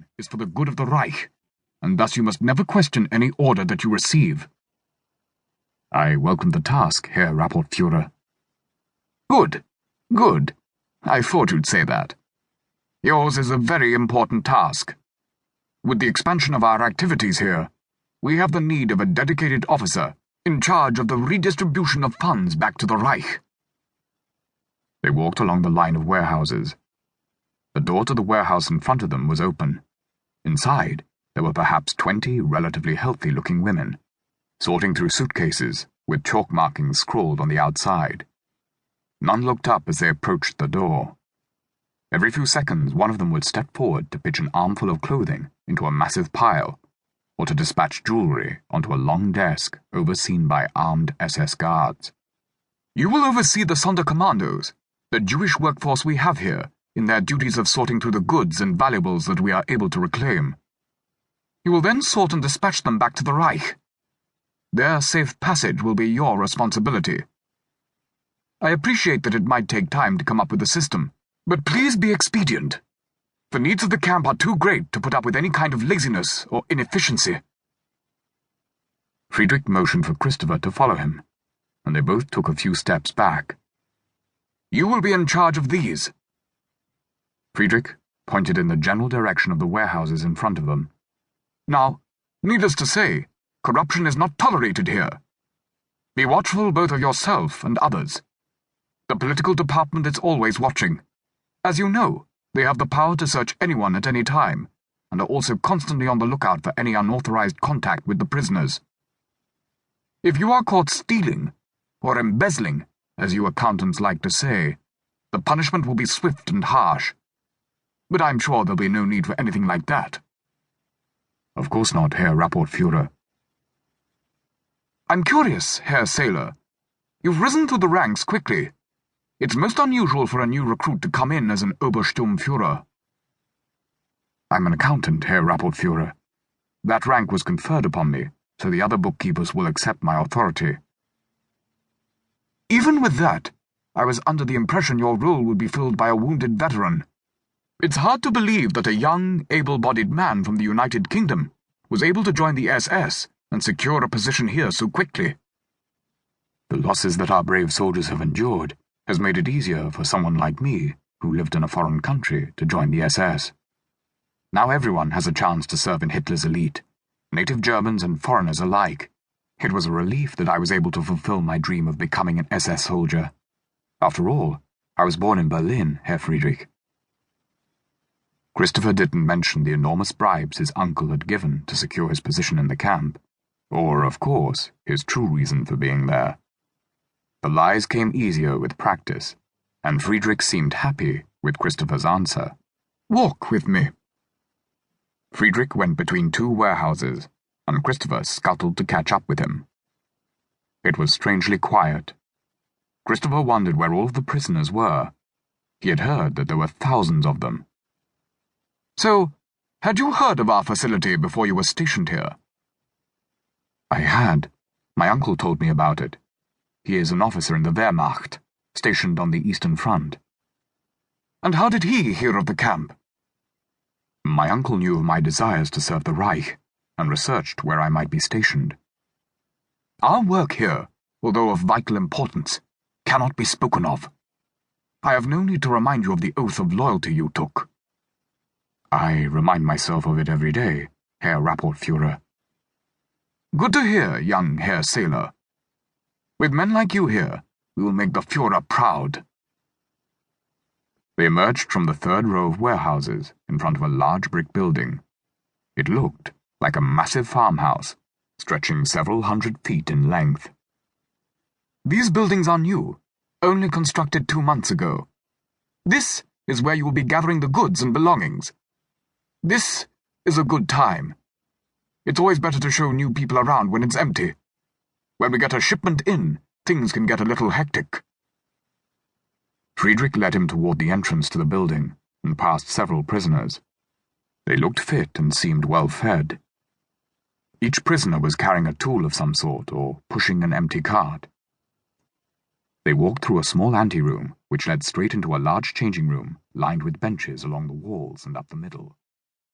mission is for the good of the Reich, and thus you must never question any order that you receive. I welcome the task, Herr Rapportführer. Good, good. I thought you'd say that. Yours is a very important task. With the expansion of our activities here, we have the need of a dedicated officer in charge of the redistribution of funds back to the Reich. They walked along the line of warehouses. The door to the warehouse in front of them was open. Inside, there were perhaps 20 relatively healthy-looking women, sorting through suitcases with chalk markings scrawled on the outside. None looked up as they approached the door. Every few seconds, one of them would step forward to pitch an armful of clothing into a massive pile, or to dispatch jewelry onto a long desk overseen by armed SS guards. You will oversee the Sonderkommandos, the Jewish workforce we have here, in their duties of sorting through the goods and valuables that we are able to reclaim. You will then sort and dispatch them back to the Reich. Their safe passage will be your responsibility. I appreciate that it might take time to come up with a system, but please be expedient. The needs of the camp are too great to put up with any kind of laziness or inefficiency. Friedrich motioned for Christopher to follow him, and they both took a few steps back. You will be in charge of these. Friedrich pointed in the general direction of the warehouses in front of them. Now, needless to say, corruption is not tolerated here. Be watchful both of yourself and others. The political department is always watching. As you know, they have the power to search anyone at any time, and are also constantly on the lookout for any unauthorized contact with the prisoners. If you are caught stealing, or embezzling, as you accountants like to say, the punishment will be swift and harsh. But I'm sure there'll be no need for anything like that. Of course not, Herr Rapportführer. I'm curious, Herr Sailor. You've risen through the ranks quickly. It's most unusual for a new recruit to come in as an Obersturmführer. I'm an accountant, Herr Rapportführer. That rank was conferred upon me, so the other bookkeepers will accept my authority. Even with that, I was under the impression your role would be filled by a wounded veteran. It's hard to believe that a young, able-bodied man from the United Kingdom was able to join the SS and secure a position here so quickly. The losses that our brave soldiers have endured has made it easier for someone like me, who lived in a foreign country, to join the SS. Now everyone has a chance to serve in Hitler's elite, native Germans and foreigners alike. It was a relief that I was able to fulfill my dream of becoming an SS soldier. After all, I was born in Berlin, Herr Friedrich. Christopher didn't mention the enormous bribes his uncle had given to secure his position in the camp, or, of course, his true reason for being there. The lies came easier with practice, and Friedrich seemed happy with Christopher's answer. Walk with me. Friedrich went between two warehouses, and Christopher scuttled to catch up with him. It was strangely quiet. Christopher wondered where all of the prisoners were. He had heard that there were thousands of them. So, had you heard of our facility before you were stationed here? I had. My uncle told me about it. He is an officer in the Wehrmacht, stationed on the Eastern Front. And how did he hear of the camp? My uncle knew of my desires to serve the Reich, and researched where I might be stationed. Our work here, although of vital importance, cannot be spoken of. I have no need to remind you of the oath of loyalty you took. I remind myself of it every day, Herr Rapportführer. Good to hear, young Herr Sailor. With men like you here, we will make the Führer proud. They emerged from the third row of warehouses in front of a large brick building. It looked like a massive farmhouse, stretching several hundred feet in length. These buildings are new, only constructed 2 months ago. This is where you will be gathering the goods and belongings. This is a good time. It's always better to show new people around when it's empty. When we get a shipment in, things can get a little hectic. Friedrich led him toward the entrance to the building and past several prisoners. They looked fit and seemed well fed. Each prisoner was carrying a tool of some sort or pushing an empty cart. They walked through a small anteroom which led straight into a large changing room lined with benches along the walls and up the middle.